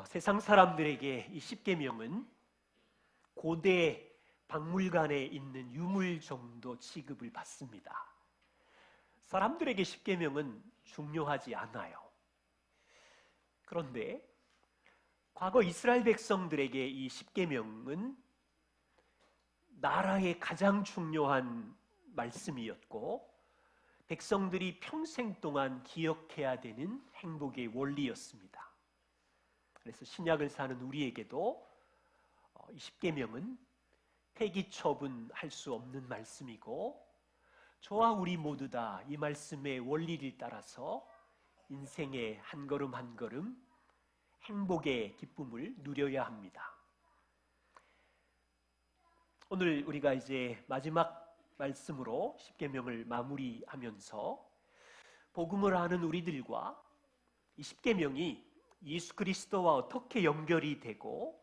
세상 사람들에게 이 십계명은 고대 박물관에 있는 유물 정도 취급을 받습니다. 사람들에게 십계명은 중요하지 않아요. 그런데 과거 이스라엘 백성들에게 이 십계명은 나라의 가장 중요한 말씀이었고, 백성들이 평생 동안 기억해야 되는 행복의 원리였습니다. 그래서 신약을 사는 우리에게도 이 십계명은 폐기 처분할 수 없는 말씀이고, 저와 우리 모두 다 이 말씀의 원리를 따라서 인생의 한 걸음 한 걸음 행복의 기쁨을 누려야 합니다. 오늘 우리가 이제 마지막 말씀으로 십계명을 마무리하면서 복음을 아는 우리들과 이 십계명이 예수 그리스도와 어떻게 연결이 되고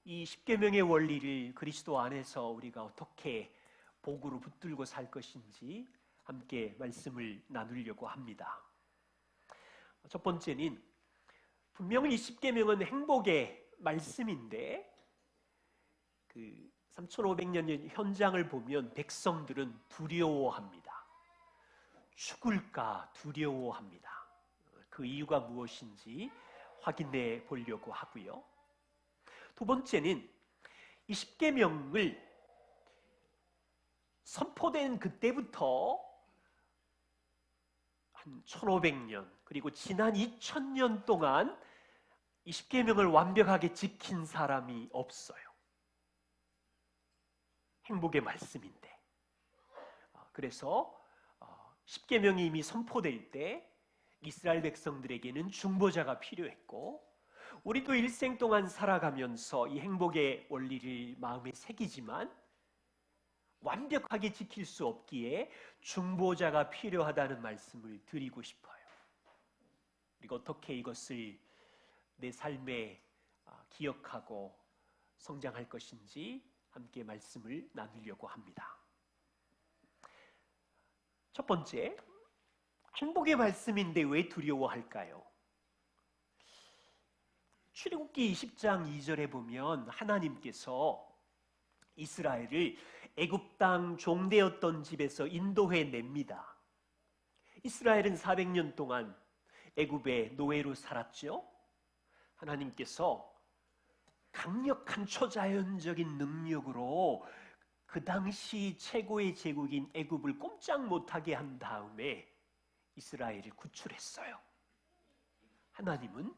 이 십계명의 원리를 그리스도 안에서 우리가 어떻게 복으로 붙들고 살 것인지 함께 말씀을 나누려고 합니다. 첫 번째는 분명히 이 십계명은 행복의 말씀인데 3500년 현장을 보면 백성들은 두려워합니다. 죽을까 두려워합니다. 그 이유가 무엇인지 확인해 보려고 하고요. 두 번째는 이 십계명을 선포된 그때부터 한 1500년 그리고 지난 2000년 동안 이 십계명을 완벽하게 지킨 사람이 없어요. 행복의 말씀인데, 그래서 십계명이 이미 선포될 때 이스라엘 백성들에게는 중보자가 필요했고, 우리도 일생 동안 살아가면서 이 행복의 원리를 마음에 새기지만 완벽하게 지킬 수 없기에 중보자가 필요하다는 말씀을 드리고 싶어요. 그리고 어떻게 이것을 내 삶에 기억하고 성장할 것인지 함께 말씀을 나누려고 합니다. 첫 번째, 행복의 말씀인데 왜 두려워할까요? 출애굽기 20장 2절에 보면 하나님께서 이스라엘을 애굽 땅 종되었던 집에서 인도해 냅니다. 이스라엘은 400년 동안 애굽의 노예로 살았죠. 하나님께서 강력한 초자연적인 능력으로 그 당시 최고의 제국인 애굽을 꼼짝 못하게 한 다음에 이스라엘을 구출했어요. 하나님은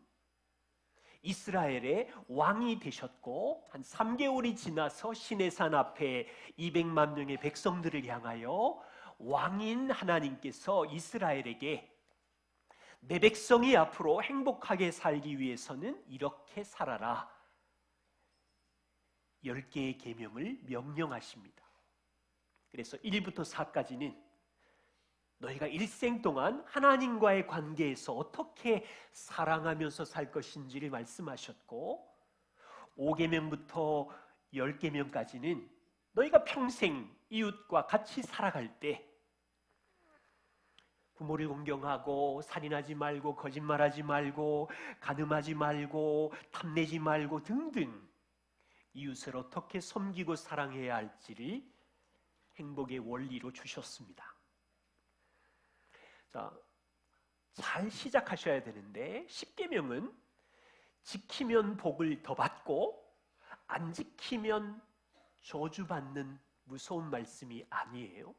이스라엘의 왕이 되셨고 한 3개월이 지나서 시내산 앞에 200만 명의 백성들을 향하여 왕인 하나님께서 이스라엘에게 내 백성이 앞으로 행복하게 살기 위해서는 이렇게 살아라, 10개의 계명을 명령하십니다. 그래서 1부터 4까지는 너희가 일생 동안 하나님과의 관계에서 어떻게 사랑하면서 살 것인지를 말씀하셨고, 5계명부터 10계명까지는 너희가 평생 이웃과 같이 살아갈 때 부모를 공경하고 살인하지 말고 거짓말하지 말고 간음하지 말고 탐내지 말고 등등 이웃을 어떻게 섬기고 사랑해야 할지를 행복의 원리로 주셨습니다. 자, 잘 시작하셔야 되는데 십계명은 지키면 복을 더 받고 안 지키면 저주받는 무서운 말씀이 아니에요.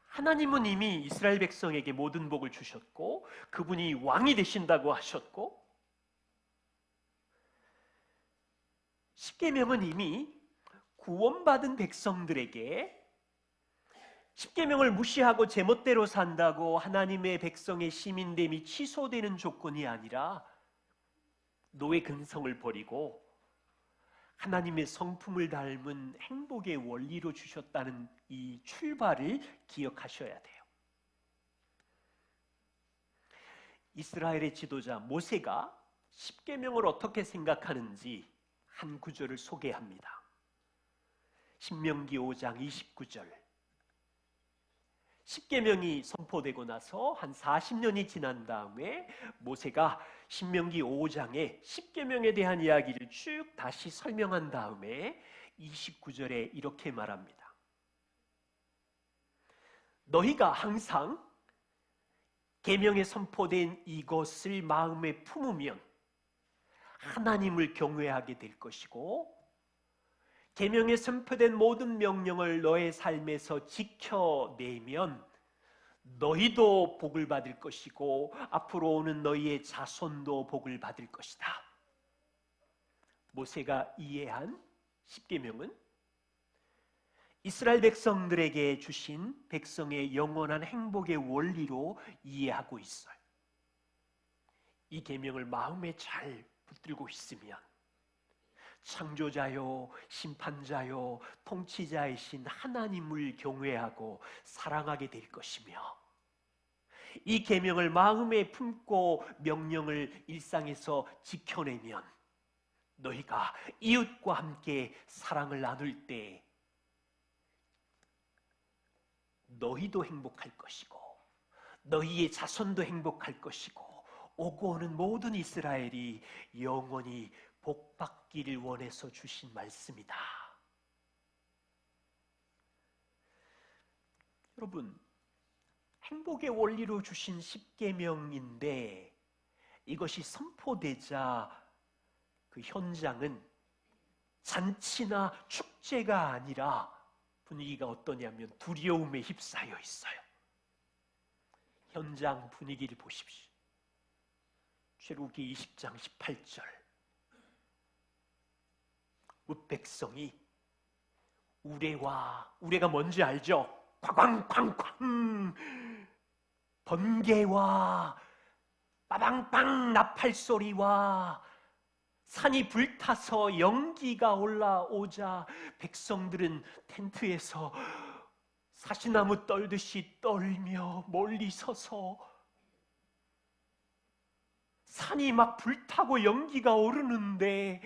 하나님은 이미 이스라엘 백성에게 모든 복을 주셨고 그분이 왕이 되신다고 하셨고, 십계명은 이미 구원받은 백성들에게 십계명을 무시하고 제멋대로 산다고 하나님의 백성의 시민됨이 취소되는 조건이 아니라 노예 근성을 버리고 하나님의 성품을 닮은 행복의 원리로 주셨다는 이 출발을 기억하셔야 돼요. 이스라엘의 지도자 모세가 십계명을 어떻게 생각하는지 한 구절을 소개합니다. 신명기 5장 29절. 십계명이 선포되고 나서 한 40년이 지난 다음에 모세가 신명기 5장에 십계명에 대한 이야기를 쭉 다시 설명한 다음에 29절에 이렇게 말합니다. 너희가 항상 계명에 선포된 이것을 마음에 품으면 하나님을 경외하게 될 것이고, 계명에 선포된 모든 명령을 너의 삶에서 지켜내면 너희도 복을 받을 것이고 앞으로 오는 너희의 자손도 복을 받을 것이다. 모세가 이해한 십계명은 이스라엘 백성들에게 주신 백성의 영원한 행복의 원리로 이해하고 있어요. 이 계명을 마음에 잘 붙들고 있으면 창조자요, 심판자요, 통치자이신 하나님을 경외하고 사랑하게 될 것이며, 이 계명을 마음에 품고 명령을 일상에서 지켜내면 너희가 이웃과 함께 사랑을 나눌 때 너희도 행복할 것이고 너희의 자손도 행복할 것이고 오고 오는 모든 이스라엘이 영원히 복받기를 원해서 주신 말씀이다. 여러분, 행복의 원리로 주신 십계명인데 이것이 선포되자 그 현장은 잔치나 축제가 아니라 분위기가 어떠냐면 두려움에 휩싸여 있어요. 현장 분위기를 보십시오. 출애굽기 20장 18절. 백성이 우레가 뭔지 알죠? 쾅쾅쾅쾅 번개와 빠방빵 나팔 소리와 산이 불타서 연기가 올라오자 백성들은 텐트에서 사시나무 떨듯이 떨며 멀리 서서 산이 막 불타고 연기가 오르는데,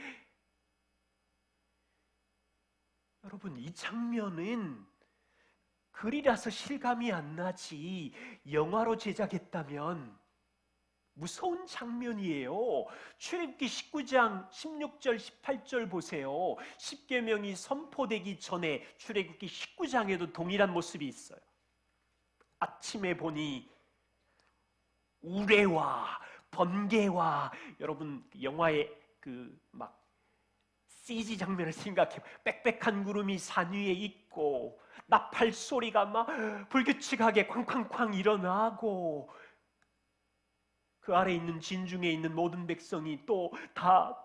여러분, 이 장면은 글이라서 실감이 안 나지 영화로 제작했다면 무서운 장면이에요. 출애굽기 19장 16절 18절 보세요. 십계명이 선포되기 전에 출애굽기 19장에도 동일한 모습이 있어요. 아침에 보니 우레와 번개와, 여러분 영화의 막 CG 장면을 생각해. 빽빽한 구름이 산 위에 있고 나팔 소리가 막 불규칙하게 쾅쾅쾅 일어나고 그 아래 있는 진중에 있는 모든 백성이 또 다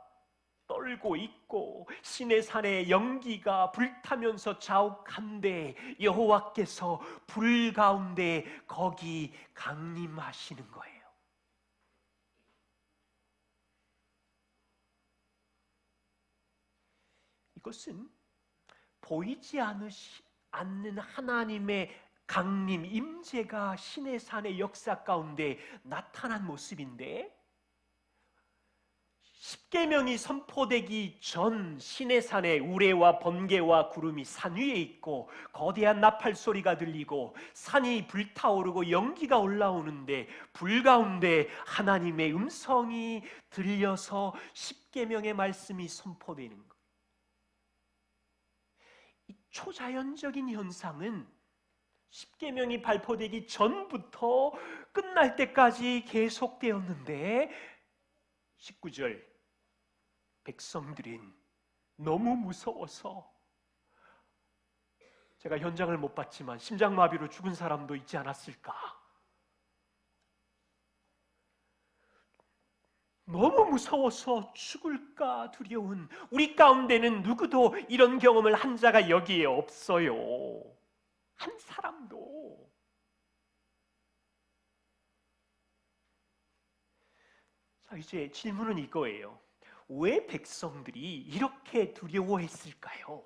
떨고 있고 시내 산에 연기가 불타면서 자욱한데 여호와께서 불 가운데 거기 강림하시는 거예요. 이것은 보이지 않는 하나님의 강림, 임재가 시내 산의 역사 가운데 나타난 모습인데, 십계명이 선포되기 전 시내 산에 우레와 번개와 구름이 산 위에 있고 거대한 나팔 소리가 들리고 산이 불타오르고 연기가 올라오는데 불 가운데 하나님의 음성이 들려서 십계명의 말씀이 선포되는 것. 이 초자연적인 현상은 십계명이 발표되기 전부터 끝날 때까지 계속되었는데 19절, 백성들은 너무 무서워서, 제가 현장을 못 봤지만 심장마비로 죽은 사람도 있지 않았을까? 너무 무서워서 죽을까 두려운, 우리 가운데는 누구도 이런 경험을 한 자가 여기에 없어요. 한 사람도. 자, 이제 질문은 이거예요. 왜 백성들이 이렇게 두려워했을까요?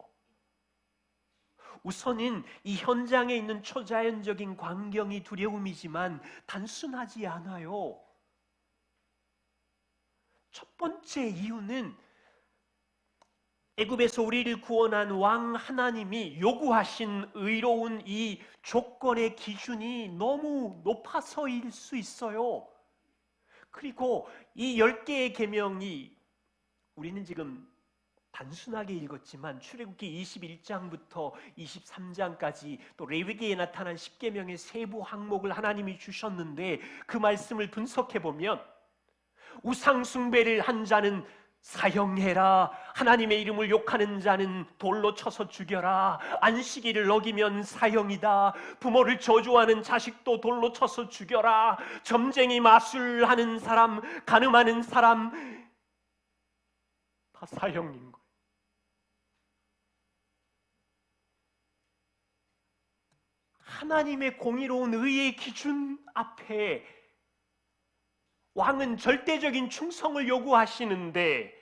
우선은 이 현장에 있는 초자연적인 광경이 두려움이지만 단순하지 않아요. 첫 번째 이유는 애굽에서 우리를 구원한 왕 하나님이 요구하신 의로운 이 조건의 기준이 너무 높아서일 수 있어요. 그리고 이 10개의 계명이 우리는 지금 단순하게 읽었지만 출애굽기 21장부터 23장까지 또 레위기에 나타난 10계명의 세부 항목을 하나님이 주셨는데, 그 말씀을 분석해 보면 우상 숭배를 한 자는 사형해라, 하나님의 이름을 욕하는 자는 돌로 쳐서 죽여라, 안식일을 어기면 사형이다, 부모를 저주하는 자식도 돌로 쳐서 죽여라, 점쟁이 마술하는 사람, 간음하는 사람 다 사형인 거예요. 하나님의 공의로운 의의 기준 앞에 왕은 절대적인 충성을 요구하시는데,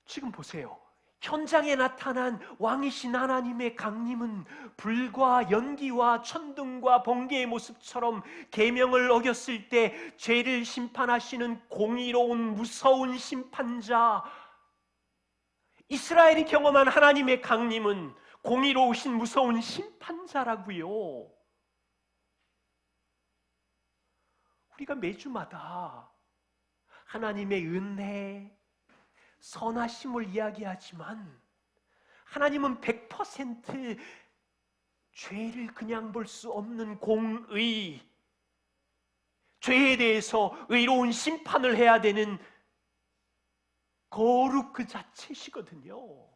지금 보세요. 현장에 나타난 왕이신 하나님의 강림은 불과 연기와 천둥과 번개의 모습처럼 계명을 어겼을 때 죄를 심판하시는 공의로운 무서운 심판자, 이스라엘이 경험한 하나님의 강림은 공의로우신 무서운 심판자라고요. 우리가 매주마다 하나님의 은혜, 선하심을 이야기하지만 하나님은 100% 죄를 그냥 볼 수 없는 공의, 죄에 대해서 의로운 심판을 해야 되는 거룩 그 자체시거든요.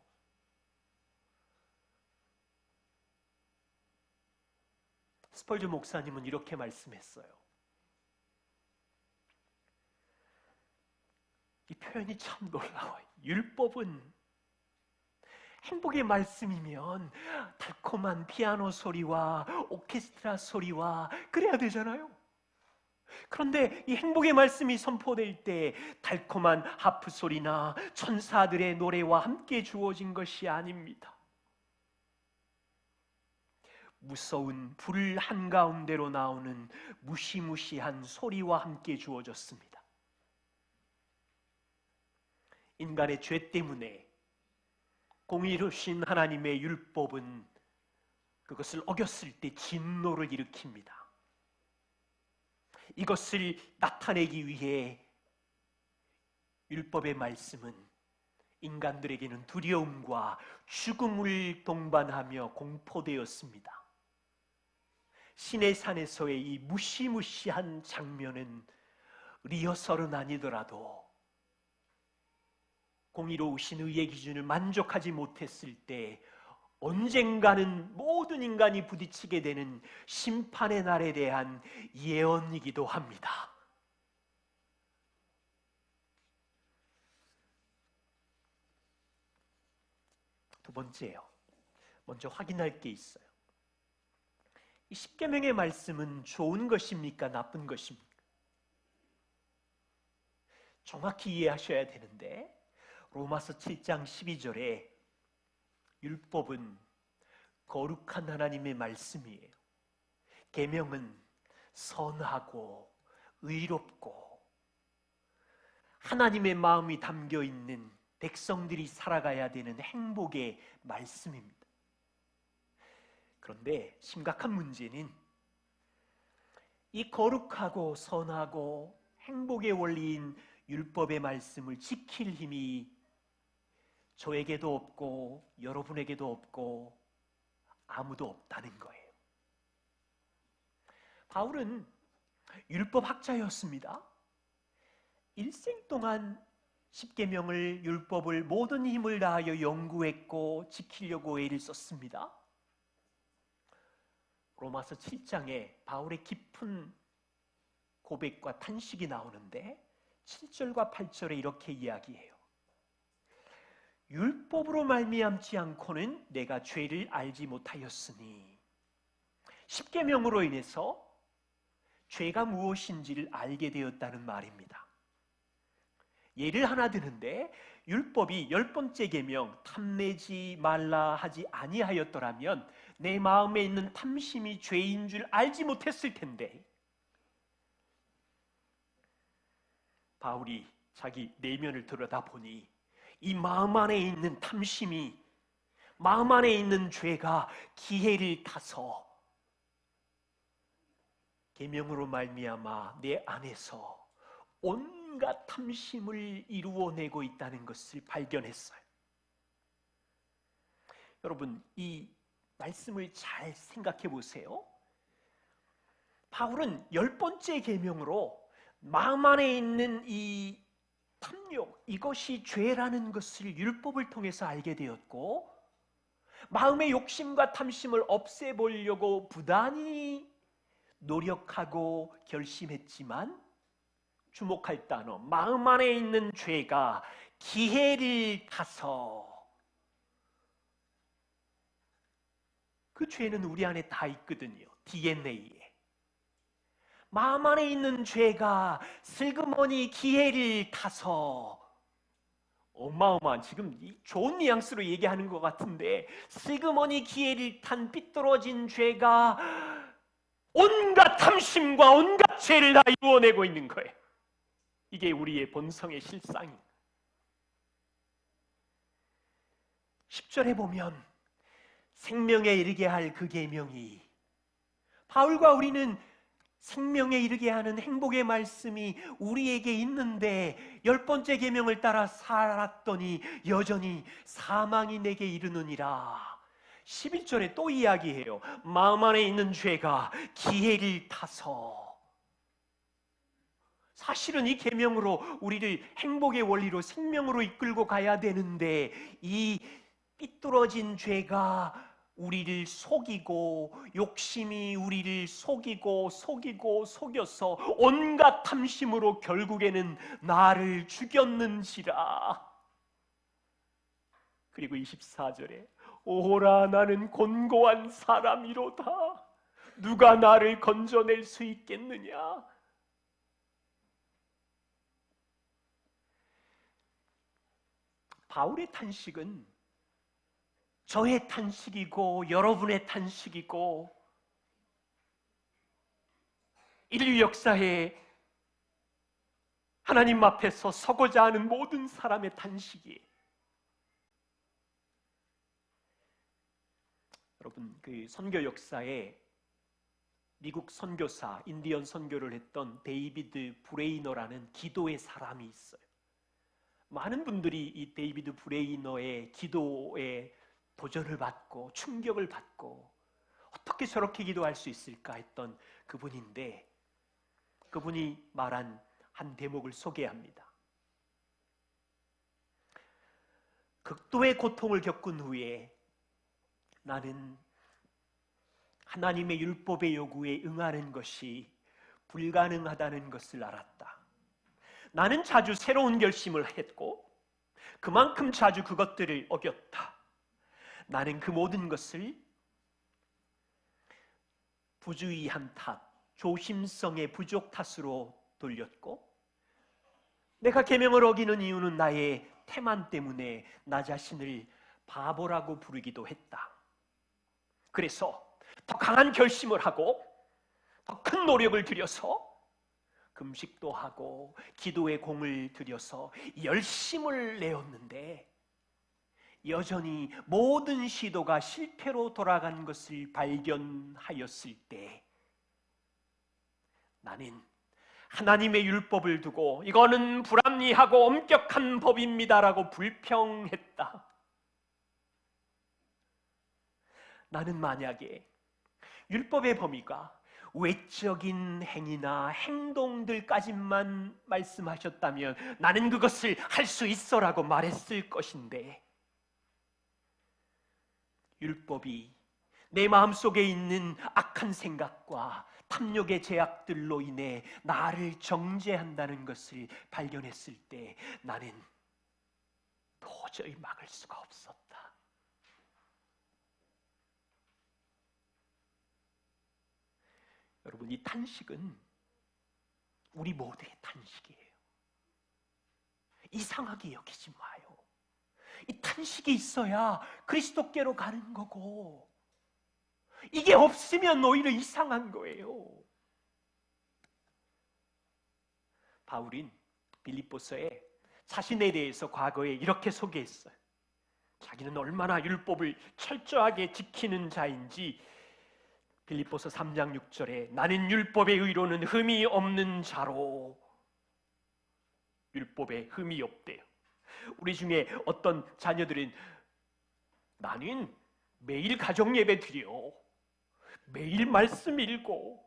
스펄전 목사님은 이렇게 말씀했어요. 이 표현이 참 놀라워요. 율법은 행복의 말씀이면 달콤한 피아노 소리와 오케스트라 소리와 그래야 되잖아요. 그런데 이 행복의 말씀이 선포될 때 달콤한 하프 소리나 천사들의 노래와 함께 주어진 것이 아닙니다. 무서운 불 한가운데로 나오는 무시무시한 소리와 함께 주어졌습니다. 인간의 죄 때문에 공의로우신 하나님의 율법은 그것을 어겼을 때 진노를 일으킵니다. 이것을 나타내기 위해 율법의 말씀은 인간들에게는 두려움과 죽음을 동반하며 공포되었습니다. 시내산에서의 이 무시무시한 장면은 리허설은 아니더라도 공의로우신 의의 기준을 만족하지 못했을 때 언젠가는 모든 인간이 부딪히게 되는 심판의 날에 대한 예언이기도 합니다. 두 번째요. 먼저 확인할 게 있어요. 이 십계명의 말씀은 좋은 것입니까? 나쁜 것입니까? 정확히 이해하셔야 되는데, 로마서 7장 12절에 율법은 거룩한 하나님의 말씀이에요. 계명은 선하고 의롭고 하나님의 마음이 담겨 있는 백성들이 살아가야 되는 행복의 말씀입니다. 그런데 심각한 문제는 이 거룩하고 선하고 행복의 원리인 율법의 말씀을 지킬 힘이 저에게도 없고 여러분에게도 없고 아무도 없다는 거예요. 바울은 율법학자였습니다. 일생 동안 십계명을, 율법을 모든 힘을 다하여 연구했고 지키려고 애를 썼습니다. 로마서 7장에 바울의 깊은 고백과 탄식이 나오는데 7절과 8절에 이렇게 이야기해요. 율법으로 말미암지 않고는 내가 죄를 알지 못하였으니, 십계명으로 인해서 죄가 무엇인지를 알게 되었다는 말입니다. 예를 하나 드는데, 율법이 10번째 계명 탐내지 말라 하지 아니하였더라면 내 마음에 있는 탐심이 죄인 줄 알지 못했을 텐데, 바울이 자기 내면을 들여다보니 이 마음 안에 있는 탐심이, 마음 안에 있는 죄가 기회를 타서 계명으로 말미암아 내 안에서 온갖 탐심을 이루어내고 있다는 것을 발견했어요. 여러분, 이 말씀을 잘 생각해 보세요. 바울은 10번째 계명으로 마음 안에 있는 이 탐욕, 이것이 죄라는 것을 율법을 통해서 알게 되었고, 마음의 욕심과 탐심을 없애보려고 부단히 노력하고 결심했지만, 주목할 단어, 마음 안에 있는 죄가 기회를 타서, 그 죄는 우리 안에 다 있거든요. DNA에. 마음 안에 있는 죄가 슬그머니 기회를 타서, 어마어마한, 지금 좋은 뉘앙스로 얘기하는 것 같은데, 슬그머니 기회를 탄 삐뚤어진 죄가 온갖 탐심과 온갖 죄를 다 이루어내고 있는 거예요. 이게 우리의 본성의 실상입니다. 10절에 보면 생명에 이르게 할 그 계명이, 바울과 우리는 생명에 이르게 하는 행복의 말씀이 우리에게 있는데 10번째 계명을 따라 살았더니 여전히 사망이 내게 이르느니라. 11절에 또 이야기해요. 마음 안에 있는 죄가 기회를 타서. 사실은 이 계명으로 우리를 행복의 원리로 생명으로 이끌고 가야 되는데, 이 삐뚤어진 죄가 우리를 속이고, 욕심이 우리를 속여서 온갖 탐심으로 결국에는 나를 죽였는지라. 그리고 24절에 오라 나는 곤고한 사람이로다. 누가 나를 건져낼 수 있겠느냐. 바울의 탄식은 저의 탄식이고 여러분의 탄식이고 인류 역사에 하나님 앞에서 서고자 하는 모든 사람의 탄식이에요. 여러분, 그 선교 역사에 미국 선교사, 인디언 선교를 했던 데이비드 브레이너라는 기도의 사람이 있어요. 많은 분들이 이 데이비드 브레이너의 기도에 도전을 받고 충격을 받고 어떻게 저렇게 기도할 수 있을까 했던 그분인데, 그분이 말한 한 대목을 소개합니다. 극도의 고통을 겪은 후에 나는 하나님의 율법의 요구에 응하는 것이 불가능하다는 것을 알았다. 나는 자주 새로운 결심을 했고 그만큼 자주 그것들을 어겼다. 나는 그 모든 것을 부주의한 탓, 조심성의 부족 탓으로 돌렸고, 내가 계명을 어기는 이유는 나의 태만 때문에 나 자신을 바보라고 부르기도 했다. 그래서 더 강한 결심을 하고 더 큰 노력을 들여서 금식도 하고 기도에 공을 들여서 열심을 내었는데 여전히 모든 시도가 실패로 돌아간 것을 발견하였을 때 나는 하나님의 율법을 두고 이거는 불합리하고 엄격한 법입니다라고 불평했다. 나는 만약에 율법의 범위가 외적인 행위나 행동들까지만 말씀하셨다면 나는 그것을 할 수 있어라고 말했을 것인데, 율법이 내 마음속에 있는 악한 생각과 탐욕의 제약들로 인해 나를 정죄한다는 것을 발견했을 때 나는 도저히 막을 수가 없었다. 여러분, 이 탄식은 우리 모두의 탄식이에요. 이상하게 여기지 마요. 이 탄식이 있어야 그리스도께로 가는 거고, 이게 없으면 오히려 이상한 거예요. 바울은 빌립보서에 자신에 대해서 과거에 이렇게 소개했어요. 자기는 얼마나 율법을 철저하게 지키는 자인지 빌립보서 3장 6절에 나는 율법의 의로는 흠이 없는 자로. 율법에 흠이 없대요. 우리 중에 어떤 자녀들은 나는 매일 가정예배 드려, 매일 말씀 읽고,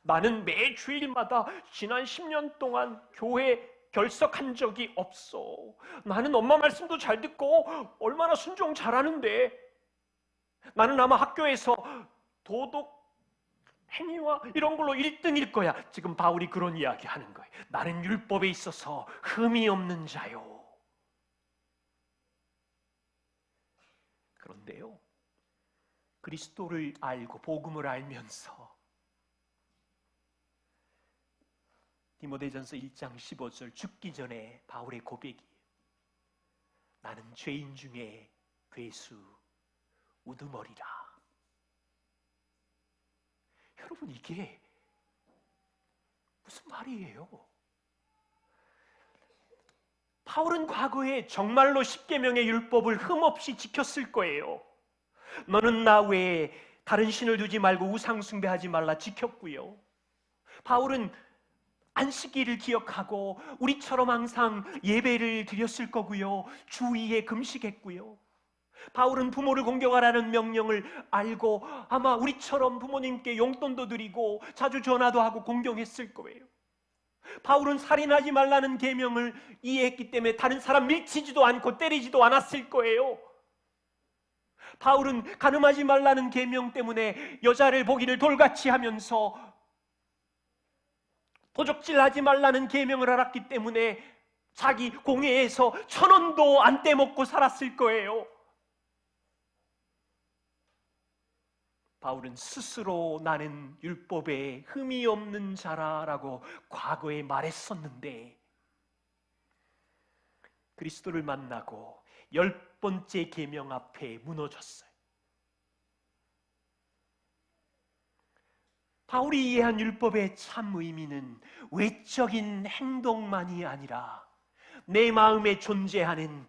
나는 매 주일마다 지난 10년 동안 교회 결석한 적이 없어. 나는 엄마 말씀도 잘 듣고 얼마나 순종 잘하는데, 나는 아마 학교에서 도덕 행위와 이런 걸로 1등일 거야. 지금 바울이 그런 이야기 하는 거예요. 나는 율법에 있어서 흠이 없는 자요. 그런데요, 그리스도를 알고 복음을 알면서 디모데전서 1장 15절 죽기 전에 바울의 고백이에요. 나는 죄인 중에 괴수 우두머리라. 여러분, 이게 무슨 말이에요? 바울은 과거에 정말로 십계명의 율법을 흠없이 지켰을 거예요. 너는 나 외에 다른 신을 두지 말고 우상 숭배하지 말라 지켰고요. 바울은 안식일을 기억하고 우리처럼 항상 예배를 드렸을 거고요. 주의에 금식했고요. 바울은 부모를 공경하라는 명령을 알고 아마 우리처럼 부모님께 용돈도 드리고 자주 전화도 하고 공경했을 거예요. 바울은 살인하지 말라는 계명을 이해했기 때문에 다른 사람 밀치지도 않고 때리지도 않았을 거예요. 바울은 간음하지 말라는 계명 때문에 여자를 보기를 돌같이 하면서 도적질하지 말라는 계명을 알았기 때문에 자기 공회에서 1,000원도 안 떼먹고 살았을 거예요. 바울은 스스로 나는 율법에 흠이 없는 자라라고 과거에 말했었는데, 그리스도를 만나고 10번째 계명 앞에 무너졌어요. 바울이 이해한 율법의 참 의미는 외적인 행동만이 아니라 내 마음에 존재하는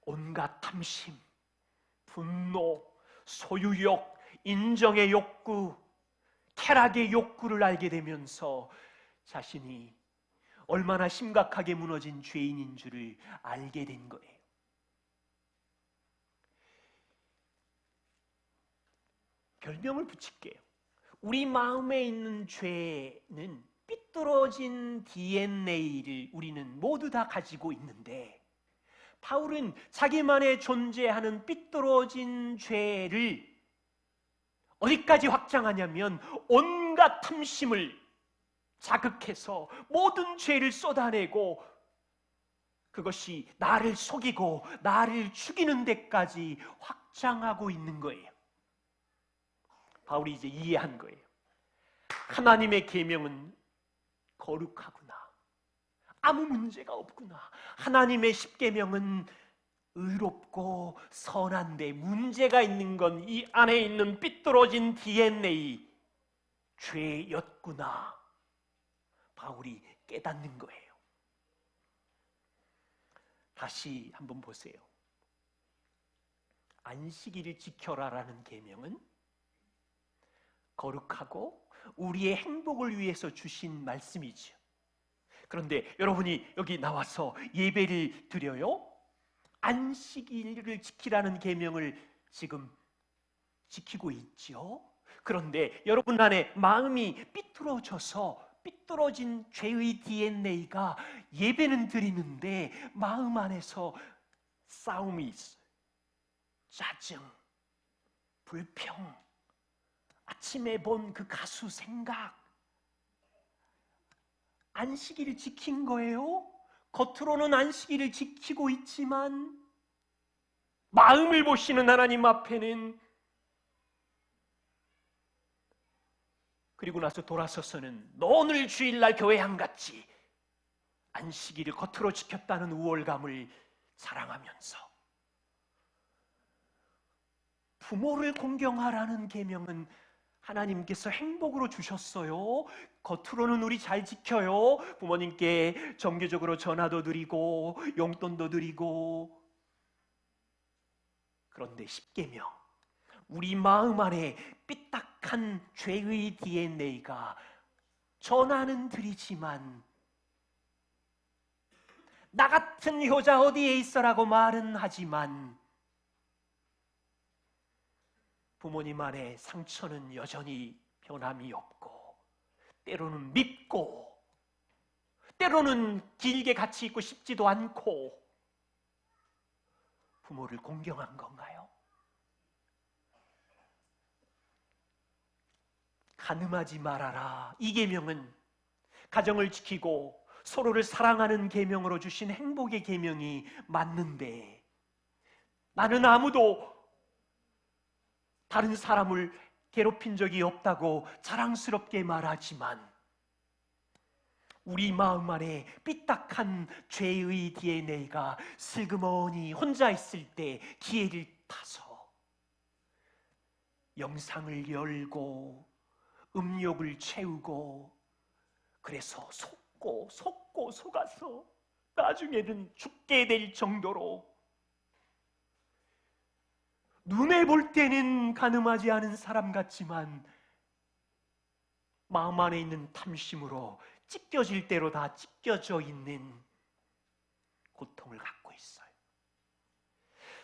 온갖 탐심, 분노, 소유욕, 인정의 욕구, 쾌락의 욕구를 알게 되면서 자신이 얼마나 심각하게 무너진 죄인인 줄을 알게 된 거예요. 별명을 붙일게요. 우리 마음에 있는 죄는 삐뚤어진 DNA를 우리는 모두 다 가지고 있는데, 바울은 자기만의 존재하는 삐뚤어진 죄를 어디까지 확장하냐면 온갖 탐심을 자극해서 모든 죄를 쏟아내고 그것이 나를 속이고 나를 죽이는 데까지 확장하고 있는 거예요. 바울이 이제 이해한 거예요. 하나님의 계명은 거룩하구나. 아무 문제가 없구나. 하나님의 십계명은 의롭고 선한데 문제가 있는 건 이 안에 있는 삐뚤어진 DNA, 죄였구나. 바울이 깨닫는 거예요. 다시 한번 보세요. 안식일을 지켜라라는 계명은 거룩하고 우리의 행복을 위해서 주신 말씀이죠. 그런데 여러분이 여기 나와서 예배를 드려요? 안식일을 지키라는 계명을 지금 지키고 있죠. 그런데 여러분 안에 마음이 삐뚤어져서 삐뚤어진 죄의 DNA가 예배는 드리는데 마음 안에서 싸움이 있어요. 짜증, 불평, 아침에 본 그 가수 생각. 안식일을 지킨 거예요? 겉으로는 안식일을 지키고 있지만 마음을 보시는 하나님 앞에는, 그리고 나서 돌아서서는 너 오늘 주일날 교회 안 갔지? 안식일을 겉으로 지켰다는 우월감을 자랑하면서, 부모를 공경하라는 계명은 하나님께서 행복으로 주셨어요. 겉으로는 우리 잘 지켜요. 부모님께 정기적으로 전화도 드리고 용돈도 드리고. 그런데 십계명, 우리 마음 안에 삐딱한 죄의 DNA가 전하는 들이지만 나 같은 효자 어디에 있어라고 말은 하지만 부모님 안에 상처는 여전히 변함이 없고, 때로는 밉고, 때로는 길게 같이 있고 싶지도 않고, 부모를 공경한 건가요? 간음하지 말아라, 이 계명은 가정을 지키고 서로를 사랑하는 계명으로 주신 행복의 계명이 맞는데, 나는 아무도 다른 사람을 괴롭힌 적이 없다고 자랑스럽게 말하지만 우리 마음 안에 삐딱한 죄의 DNA가 슬그머니 혼자 있을 때 기회를 타서 영상을 열고 음욕을 채우고, 그래서 속아서 나중에는 죽게 될 정도로, 눈에 볼 때는 가늠하지 않은 사람 같지만 마음 안에 있는 탐심으로 찢겨질 대로 다 찢겨져 있는 고통을 갖고 있어요.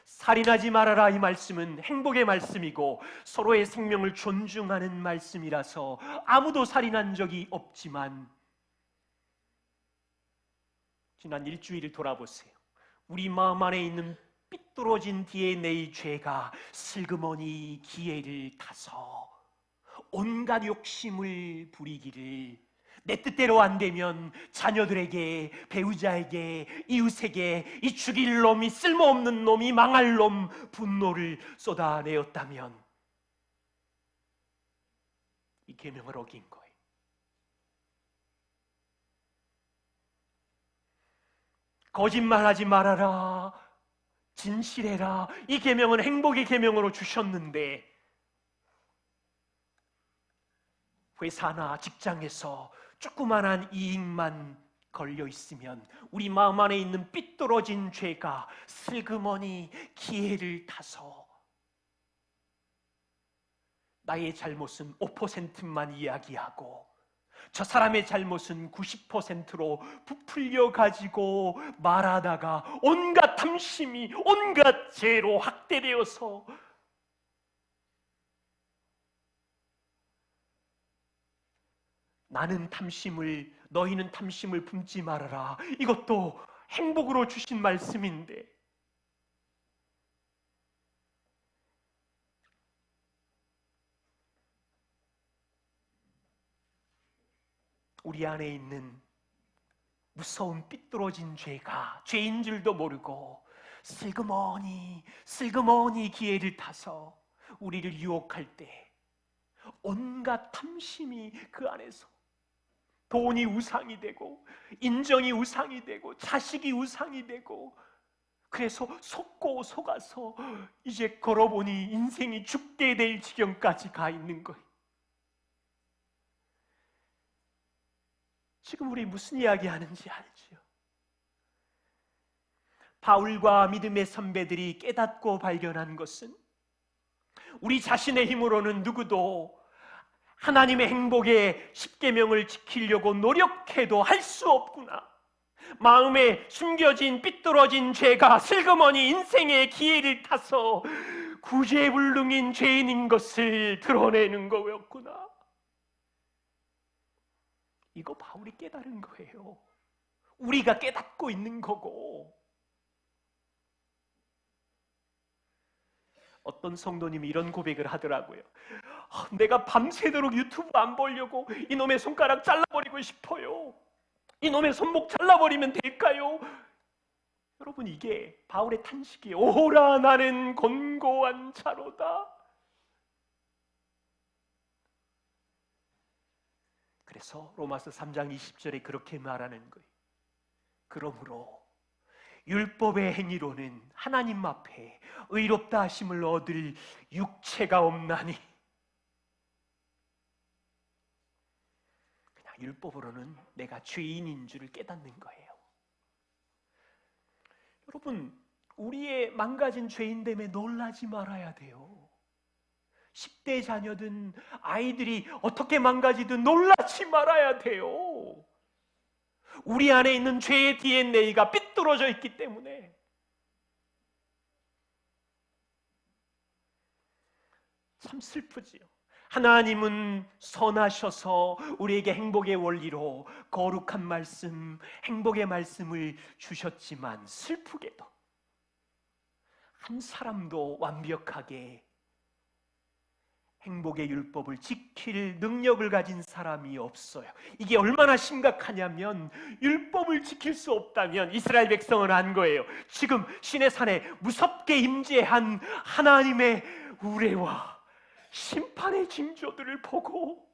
살인하지 말아라, 이 말씀은 행복의 말씀이고 서로의 생명을 존중하는 말씀이라서 아무도 살인한 적이 없지만, 지난 일주일을 돌아보세요. 우리 마음 안에 있는 삐뚤어진 DNA 죄가 슬그머니 기회를 타서 온갖 욕심을 부리기를, 내 뜻대로 안 되면 자녀들에게, 배우자에게, 이웃에게 이 죽일 놈이, 쓸모없는 놈이, 망할 놈, 분노를 쏟아내었다면 이 계명을 어긴 거예요. 거짓말하지 말아라, 진실해라, 이 계명은 행복의 계명으로 주셨는데 회사나 직장에서 조그만한 이익만 걸려 있으면 우리 마음 안에 있는 삐뚤어진 죄가 슬그머니 기회를 타서 나의 잘못은 5%만 이야기하고 저 사람의 잘못은 90%로 부풀려 가지고 말하다가 온갖 탐심이 온갖 죄로 확대되어서 나는 탐심을, 너희는 탐심을 품지 말아라, 이것도 행복으로 주신 말씀인데 우리 안에 있는 무서운 삐뚤어진 죄가 죄인 줄도 모르고 슬그머니 기회를 타서 우리를 유혹할 때 온갖 탐심이 그 안에서, 돈이 우상이 되고 인정이 우상이 되고 자식이 우상이 되고, 그래서 속아서 이제 걸어보니 인생이 죽게 될 지경까지 가 있는 거예요. 지금 우리 무슨 이야기 하는지 알죠? 바울과 믿음의 선배들이 깨닫고 발견한 것은 우리 자신의 힘으로는 누구도 하나님의 행복의 십계명을 지키려고 노력해도 할 수 없구나. 마음에 숨겨진 삐뚤어진 죄가 슬그머니 인생의 기회를 타서 구제불능인 죄인인 것을 드러내는 거였구나. 이거 바울이 깨달은 거예요. 우리가 깨닫고 있는 거고. 어떤 성도님이 이런 고백을 하더라고요. 내가 밤새도록 유튜브 안 보려고 이놈의 손가락 잘라버리고 싶어요. 이놈의 손목 잘라버리면 될까요? 여러분, 이게 바울의 탄식이에요. 오라, 나는 곤고한 자로다. 그래서 로마서 3장 20절에 그렇게 말하는 거예요. 그러므로 율법의 행위로는 하나님 앞에 의롭다 하심을 얻을 육체가 없나니, 그냥 율법으로는 내가 죄인인 줄을 깨닫는 거예요. 여러분, 우리의 망가진 죄인됨에 놀라지 말아야 돼요. 10대 자녀든 아이들이 어떻게 망가지든 놀라지 말아야 돼요. 우리 안에 있는 죄의 DNA가 삐뚤어져 있기 때문에. 참 슬프지요. 하나님은 선하셔서 우리에게 행복의 원리로 거룩한 말씀, 행복의 말씀을 주셨지만 슬프게도 한 사람도 완벽하게 행복의 율법을 지킬 능력을 가진 사람이 없어요. 이게 얼마나 심각하냐면 율법을 지킬 수 없다면 이스라엘 백성은 안 거예요. 지금 시내산에 무섭게 임재한 하나님의 우레와 심판의 징조들을 보고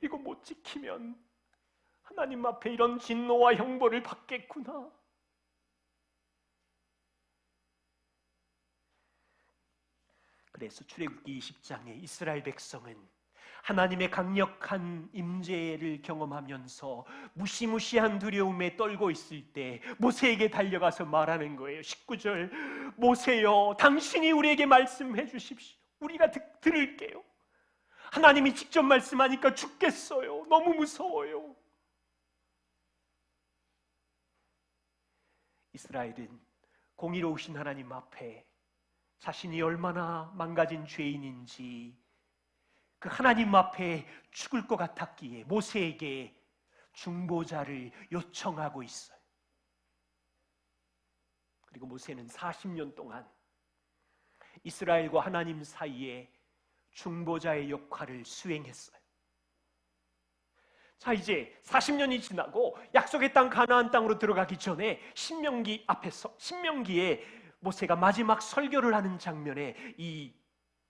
이거 못 지키면 하나님 앞에 이런 진노와 형벌을 받겠구나. 그래서 출애굽기 20장에 이스라엘 백성은 하나님의 강력한 임재를 경험하면서 무시무시한 두려움에 떨고 있을 때 모세에게 달려가서 말하는 거예요. 19절, 모세여, 당신이 우리에게 말씀해 주십시오. 우리가 들을게요. 하나님이 직접 말씀하니까 죽겠어요. 너무 무서워요. 이스라엘은 공의로우신 하나님 앞에 자신이 얼마나 망가진 죄인인지 그 하나님 앞에 죽을 것 같았기에 모세에게 중보자를 요청하고 있어요. 그리고 모세는 40년 동안 이스라엘과 하나님 사이에 중보자의 역할을 수행했어요. 자, 이제 40년이 지나고 약속의 땅 가나안 땅으로 들어가기 전에 신명기 앞에서 신명기에 모세가 마지막 설교를 하는 장면에 이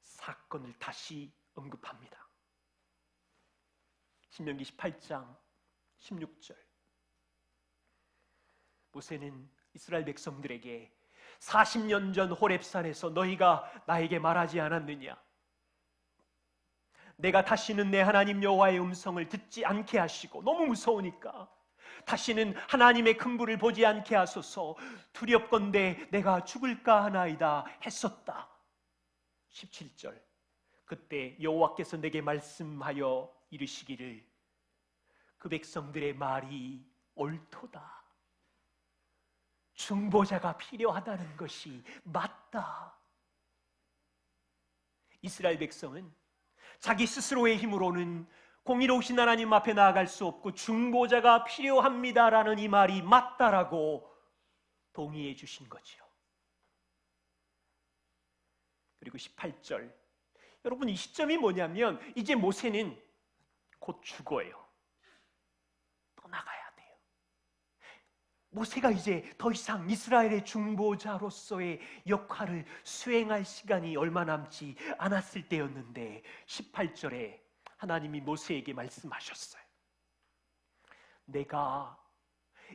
사건을 다시 언급합니다. 신명기 18장 16절. 모세는 이스라엘 백성들에게 40년 전 호렙산에서 너희가 나에게 말하지 않았느냐? 내가 다시는 내 하나님 여호와의 음성을 듣지 않게 하시고, 너무 무서우니까 다시는 하나님의 큰 불을 보지 않게 하소서, 두렵건대 내가 죽을까 하나이다 했었다. 17절. 그때 여호와께서 내게 말씀하여 이르시기를 그 백성들의 말이 옳도다. 중보자가 필요하다는 것이 맞다. 이스라엘 백성은 자기 스스로의 힘으로는 공의로우신 하나님 앞에 나아갈 수 없고 중보자가 필요합니다라는 이 말이 맞다라고 동의해 주신 거지요. 그리고 18절. 여러분, 이 시점이 뭐냐면 이제 모세는 곧 죽어요. 떠나가야 돼요. 모세가 이제 더 이상 이스라엘의 중보자로서의 역할을 수행할 시간이 얼마 남지 않았을 때였는데 18절에 하나님이 모세에게 말씀하셨어요. 내가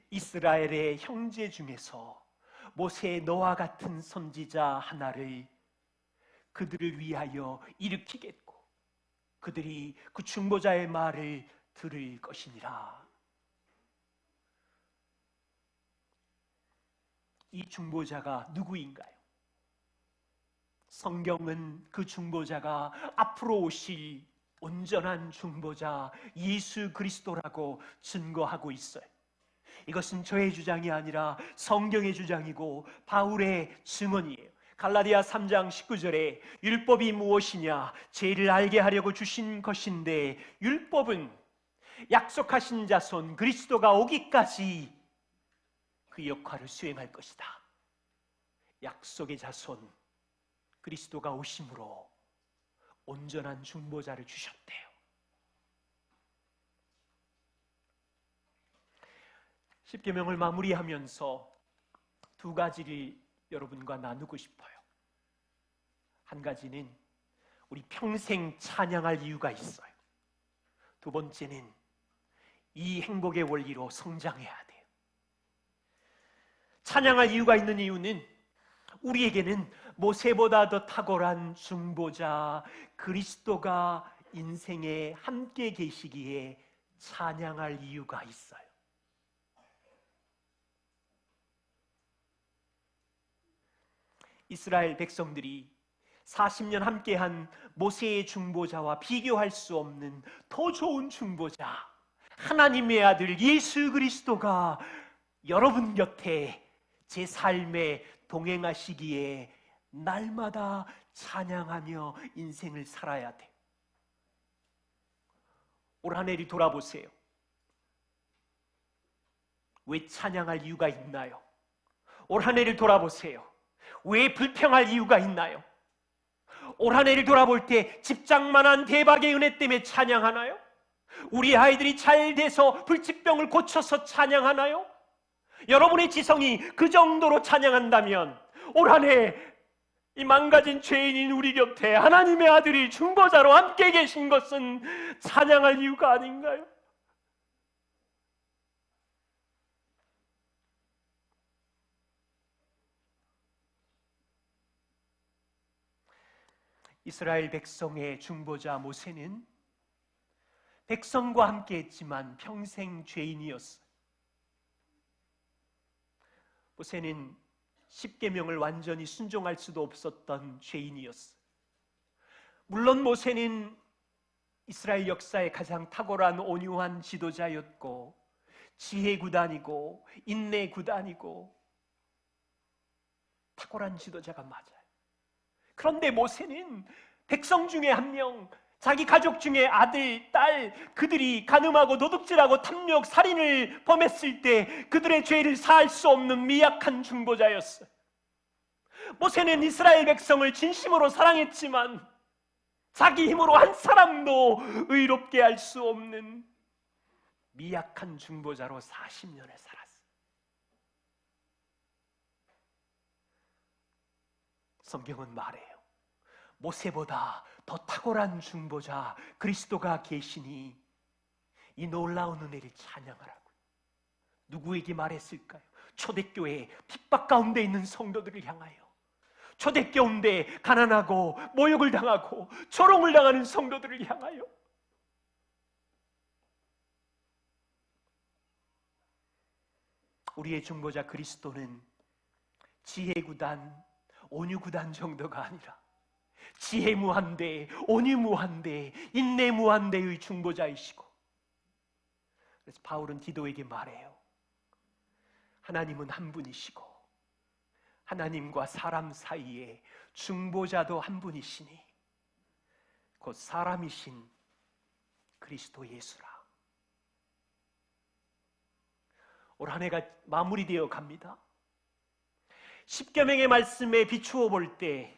이스라엘의 형제 중에서 모세 너와 같은 선지자 하나를 그들을 위하여 일으키겠고 그들이 그 중보자의 말을 들을 것이니라. 이 중보자가 누구인가요? 성경은 그 중보자가 앞으로 오실 온전한 중보자 예수 그리스도라고 증거하고 있어요. 이것은 저의 주장이 아니라 성경의 주장이고 바울의 증언이에요. 갈라디아 3장 19절에 율법이 무엇이냐? 죄를 알게 하려고 주신 것인데 율법은 약속하신 자손 그리스도가 오기까지 그 역할을 수행할 것이다. 약속의 자손 그리스도가 오심으로 온전한 중보자를 주셨대요. 십계명을 마무리하면서 두 가지를 여러분과 나누고 싶어요. 한 가지는 우리 평생 찬양할 이유가 있어요. 두 번째는 이 행복의 원리로 성장해야 돼요. 찬양할 이유가 있는 이유는 우리에게는 모세보다 더 탁월한 중보자 그리스도가 인생에 함께 계시기에 찬양할 이유가 있어요. 이스라엘 백성들이 40년 함께한 모세의 중보자와 비교할 수 없는 더 좋은 중보자, 하나님의 아들 예수 그리스도가 여러분 곁에 제 삶에 동행하시기에 날마다 찬양하며 인생을 살아야 돼. 올 한 해를 돌아보세요. 왜 찬양할 이유가 있나요? 올 한 해를 돌아보세요. 왜 불평할 이유가 있나요? 올 한 해를 돌아볼 때 집장만한 대박의 은혜 때문에 찬양하나요? 우리 아이들이 잘 돼서 불치병을 고쳐서 찬양하나요? 여러분의 지성이 그 정도로 찬양한다면 올 한 해 이 망가진 죄인인 우리 곁에 하나님의 아들이 중보자로 함께 계신 것은 찬양할 이유가 아닌가요? 이스라엘 백성의 중보자 모세는 백성과 함께 했지만 평생 죄인이었어요. 모세는 십계명을 완전히 순종할 수도 없었던 죄인이었어요. 물론 모세는 이스라엘 역사의 가장 탁월한 온유한 지도자였고 지혜구단이고 인내구단이고 탁월한 지도자가 맞아요. 그런데 모세는 백성 중에 한 명, 자기 가족 중에 아들, 딸, 그들이 간음하고 도둑질하고 탐욕, 살인을 범했을 때 그들의 죄를 사할 수 없는 미약한 중보자였어요. 모세는 이스라엘 백성을 진심으로 사랑했지만 자기 힘으로 한 사람도 의롭게 할 수 없는 미약한 중보자로 40년을 살았어요. 성경은 말해요. 모세보다 더 탁월한 중보자 그리스도가 계시니 이 놀라운 은혜를 찬양하라고. 누구에게 말했을까요? 초대교회 핍박 가운데 있는 성도들을 향하여, 초대교인데 가난하고 모욕을 당하고 조롱을 당하는 성도들을 향하여. 우리의 중보자 그리스도는 지혜구단, 온유구단 정도가 아니라 지혜무한대, 온유무한대, 인내무한대의 중보자이시고, 그래서 바울은 디도에게 말해요. 하나님은 한 분이시고 하나님과 사람 사이에 중보자도 한 분이시니 곧 사람이신 그리스도 예수라. 올 한 해가 마무리되어 갑니다. 십계명의 말씀에 비추어 볼 때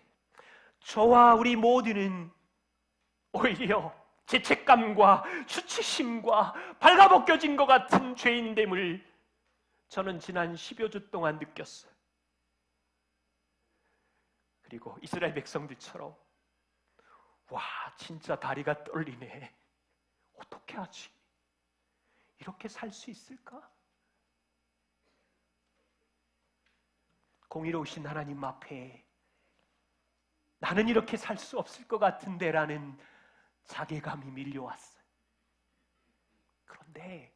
저와 우리 모두는 오히려 죄책감과 수치심과 발가벗겨진 것 같은 죄인됨을 저는 지난 10여 주 동안 느꼈어요. 그리고 이스라엘 백성들처럼 와, 진짜 다리가 떨리네. 어떻게 하지? 이렇게 살 수 있을까? 공의로우신 하나님 앞에 나는 이렇게 살 수 없을 것 같은데 라는 자괴감이 밀려왔어요. 그런데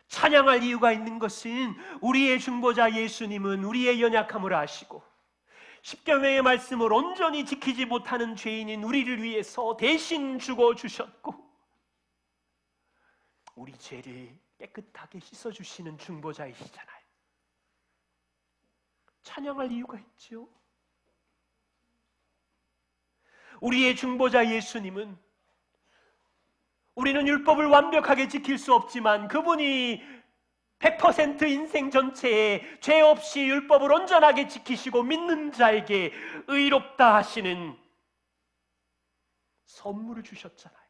찬양할 이유가 있는 것은 우리의 중보자 예수님은 우리의 연약함을 아시고 십계명의 말씀을 온전히 지키지 못하는 죄인인 우리를 위해서 대신 죽어주셨고 우리 죄를 깨끗하게 씻어주시는 중보자이시잖아요. 찬양할 이유가 있죠. 우리의 중보자 예수님은 우리는 율법을 완벽하게 지킬 수 없지만 그분이 100% 인생 전체에 죄 없이 율법을 온전하게 지키시고 믿는 자에게 의롭다 하시는 선물을 주셨잖아요.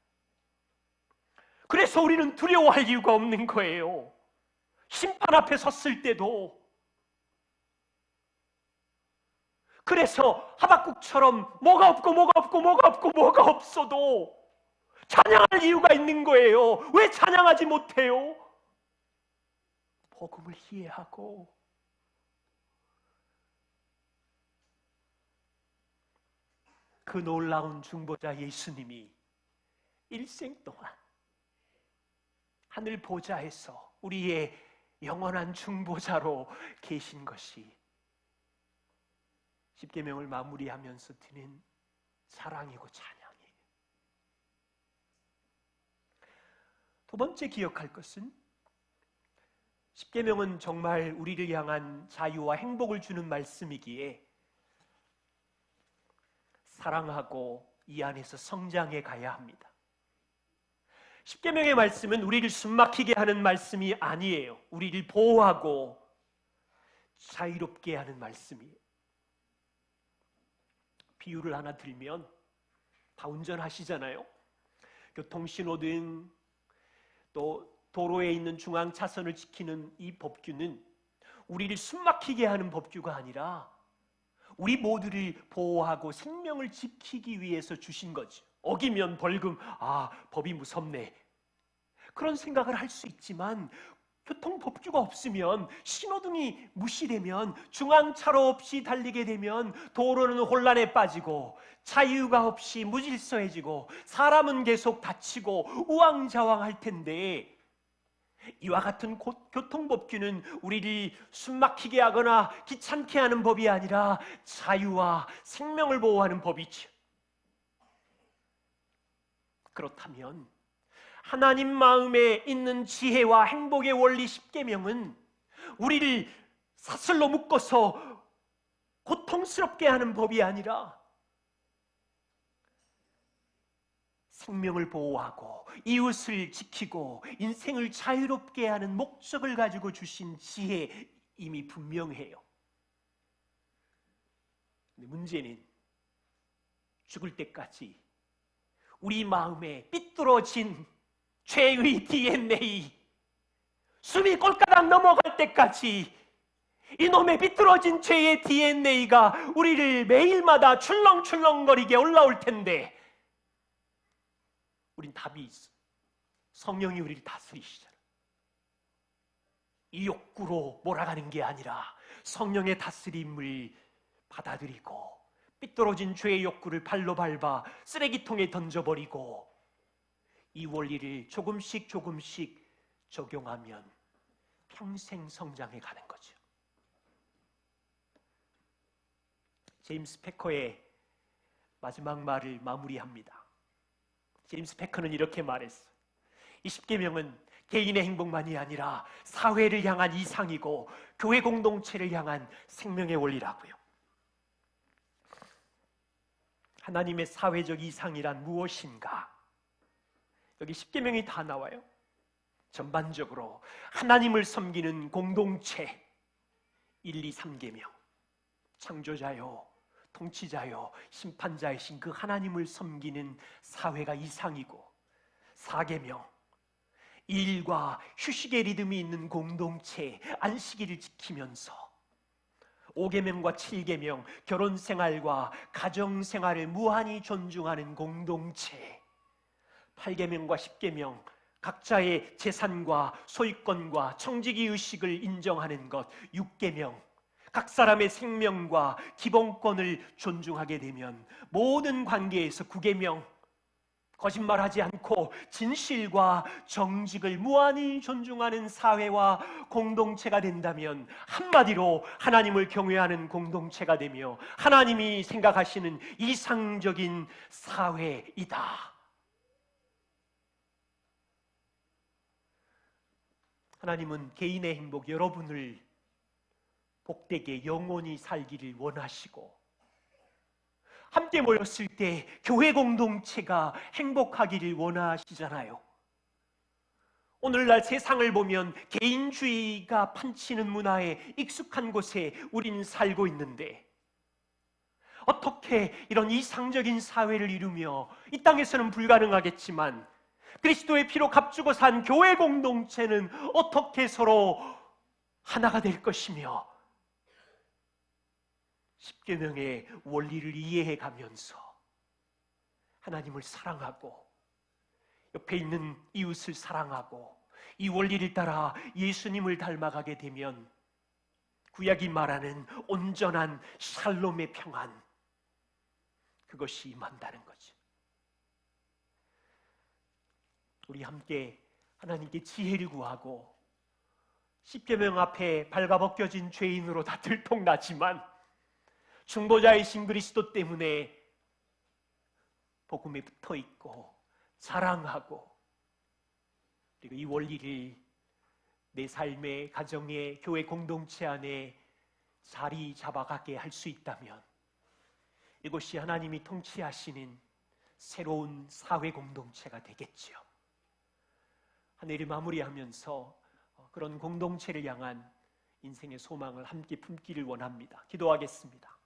그래서 우리는 두려워할 이유가 없는 거예요. 심판 앞에 섰을 때도. 그래서 하박국처럼 뭐가 없어도 찬양할 이유가 있는 거예요. 왜 찬양하지 못해요? 복음을 이해하고 그 놀라운 중보자 예수님이 일생 동안 하늘 보좌에서 우리의 영원한 중보자로 계신 것이 십계명을 마무리하면서 드는 사랑이고 찬양이에요. 두 번째 기억할 것은 십계명은 정말 우리를 향한 자유와 행복을 주는 말씀이기에 사랑하고 이 안에서 성장해 가야 합니다. 십계명의 말씀은 우리를 숨막히게 하는 말씀이 아니에요. 우리를 보호하고 자유롭게 하는 말씀이에요. 비유를 하나 들면 다 운전하시잖아요. 교통신호등 또 도로에 있는 중앙 차선을 지키는 이 법규는 우리를 숨막히게 하는 법규가 아니라 우리 모두를 보호하고 생명을 지키기 위해서 주신 거죠. 어기면 벌금, 법이 무섭네. 그런 생각을 할 수 있지만 교통법규가 없으면, 신호등이 무시되면, 중앙차로 없이 달리게 되면 도로는 혼란에 빠지고 자유가 없이 무질서해지고 사람은 계속 다치고 우왕좌왕할 텐데, 이와 같은 교통법규는 우리를 숨막히게 하거나 귀찮게 하는 법이 아니라 자유와 생명을 보호하는 법이죠. 그렇다면 하나님 마음에 있는 지혜와 행복의 원리 십계명은 우리를 사슬로 묶어서 고통스럽게 하는 법이 아니라 생명을 보호하고 이웃을 지키고 인생을 자유롭게 하는 목적을 가지고 주신 지혜임이 분명해요. 근데 문제는 죽을 때까지 우리 마음에 삐뚤어진 죄의 DNA, 숨이 꼴까닥 넘어갈 때까지 이놈의 삐뚤어진 죄의 DNA가 우리를 매일마다 출렁출렁거리게 올라올 텐데, 우린 답이 있어. 성령이 우리를 다스리시잖아. 이 욕구로 몰아가는 게 아니라 성령의 다스림을 받아들이고 삐뚤어진 죄의 욕구를 발로 밟아 쓰레기통에 던져버리고 이 원리를 조금씩 적용하면 평생 성장해 가는 거죠. 제임스 패커의 마지막 말을 마무리합니다. 제임스 패커는 이렇게 말했어. 이 십계명은 개인의 행복만이 아니라 사회를 향한 이상이고 교회 공동체를 향한 생명의 원리라고요. 하나님의 사회적 이상이란 무엇인가? 여기 십계명이 다 나와요. 전반적으로 하나님을 섬기는 공동체, 1, 2, 3계명, 창조자요, 통치자요, 심판자이신 그 하나님을 섬기는 사회가 이상이고, 4계명, 일과 휴식의 리듬이 있는 공동체, 안식일을 지키면서 5계명과 7계명, 결혼생활과 가정생활을 무한히 존중하는 공동체, 8계명과 10계명, 각자의 재산과 소유권과 청지기 의식을 인정하는 것, 6계명, 각 사람의 생명과 기본권을 존중하게 되면 모든 관계에서 9계명, 거짓말하지 않고 진실과 정직을 무한히 존중하는 사회와 공동체가 된다면 한마디로 하나님을 경외하는 공동체가 되며 하나님이 생각하시는 이상적인 사회이다. 하나님은 개인의 행복, 여러분을 복되게 영원히 살기를 원하시고, 함께 모였을 때 교회 공동체가 행복하기를 원하시잖아요. 오늘날 세상을 보면 개인주의가 판치는 문화에 익숙한 곳에 우리는 살고 있는데, 어떻게 이런 이상적인 사회를 이루며, 이 땅에서는 불가능하겠지만 그리스도의 피로 값주고 산 교회 공동체는 어떻게 서로 하나가 될 것이며, 십계명의 원리를 이해해 가면서 하나님을 사랑하고 옆에 있는 이웃을 사랑하고 이 원리를 따라 예수님을 닮아가게 되면 구약이 말하는 온전한 샬롬의 평안, 그것이 임한다는 거죠. 우리 함께 하나님께 지혜를 구하고, 십계명 앞에 발가벗겨진 죄인으로 다 들통나지만 중보자이신 그리스도 때문에 복음에 붙어 있고 자랑하고, 그리고 이 원리를 내 삶의 가정의 교회 공동체 안에 자리 잡아가게 할 수 있다면 이곳이 하나님이 통치하시는 새로운 사회 공동체가 되겠지요. 한 해를 마무리하면서 그런 공동체를 향한 인생의 소망을 함께 품기를 원합니다. 기도하겠습니다.